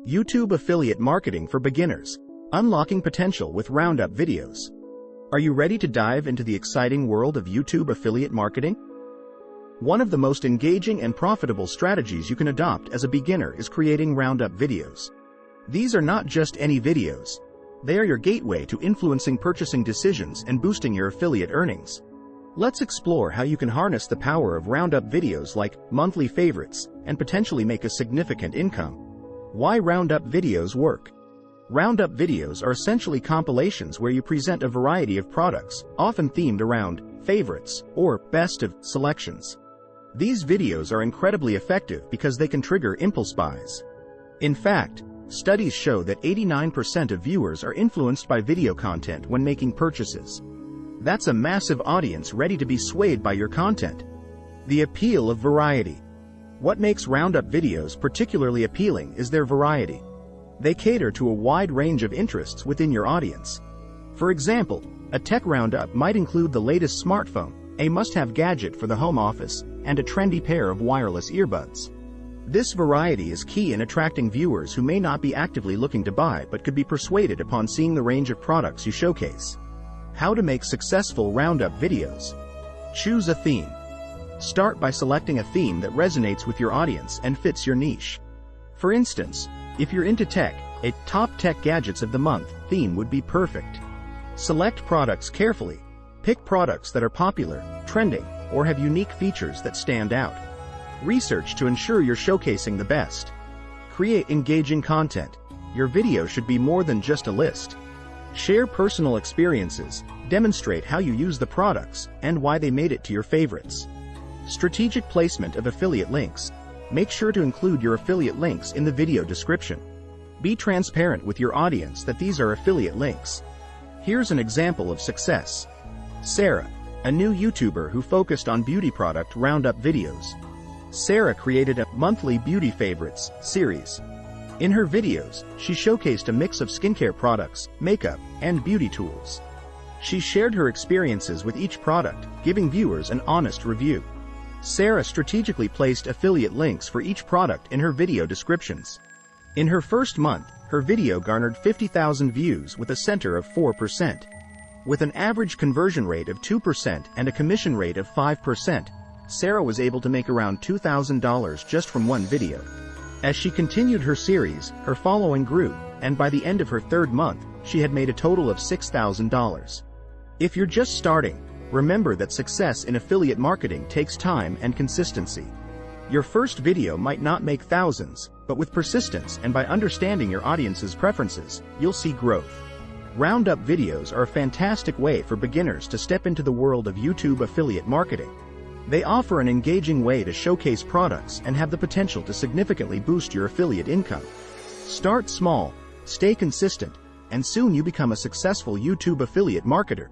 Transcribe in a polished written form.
YouTube affiliate marketing for beginners. Unlocking potential with roundup videos. Are you ready to dive into the exciting world of YouTube affiliate marketing? One of the most engaging and profitable strategies you can adopt as a beginner is creating roundup videos. These are not just any videos. They are your gateway to influencing purchasing decisions and boosting your affiliate earnings. Let's explore how you can harness the power of roundup videos like monthly favorites and potentially make a significant income. Why roundup videos work. Roundup videos are essentially compilations where you present a variety of products, often themed around favorites or best of selections. These videos are incredibly effective because they can trigger impulse buys. In fact, studies show that 89% of viewers are influenced by video content when making purchases. That's a massive audience ready to be swayed by your content. The appeal of variety. What makes roundup videos particularly appealing is their variety. They cater to a wide range of interests within your audience. For example, a tech roundup might include the latest smartphone, a must-have gadget for the home office, and a trendy pair of wireless earbuds. This variety is key in attracting viewers who may not be actively looking to buy but could be persuaded upon seeing the range of products you showcase. How to make successful roundup videos. Choose a theme. Start by selecting a theme that resonates with your audience and fits your niche. For instance, if you're into tech, a Top Tech Gadgets of the Month theme would be perfect. Select products carefully. Pick products that are popular, trending, or have unique features that stand out. Research to ensure you're showcasing the best. Create engaging content. Your video should be more than just a list. Share personal experiences, demonstrate how you use the products, and why they made it to your favorites. Strategic placement of affiliate links. Make sure to include your affiliate links in the video description. Be transparent with your audience that these are affiliate links. Here's an example of success. Sarah, a new YouTuber who focused on beauty product roundup videos. Sarah created a monthly beauty favorites series. In her videos, she showcased a mix of skincare products, makeup, and beauty tools. She shared her experiences with each product, giving viewers an honest review. Sarah strategically placed affiliate links for each product in her video descriptions. In her first month, her video garnered 50,000 views with a center of 4%. With an average conversion rate of 2% and a commission rate of 5%, Sarah was able to make around $2,000 just from one video. As she continued her series, her following grew, and by the end of her third month, she had made a total of $6,000. If you're just starting, remember that success in affiliate marketing takes time and consistency. Your first video might not make thousands, but with persistence and by understanding your audience's preferences, you'll see growth. Roundup videos are a fantastic way for beginners to step into the world of YouTube affiliate marketing. They offer an engaging way to showcase products and have the potential to significantly boost your affiliate income. Start small, stay consistent, and soon you become a successful YouTube affiliate marketer.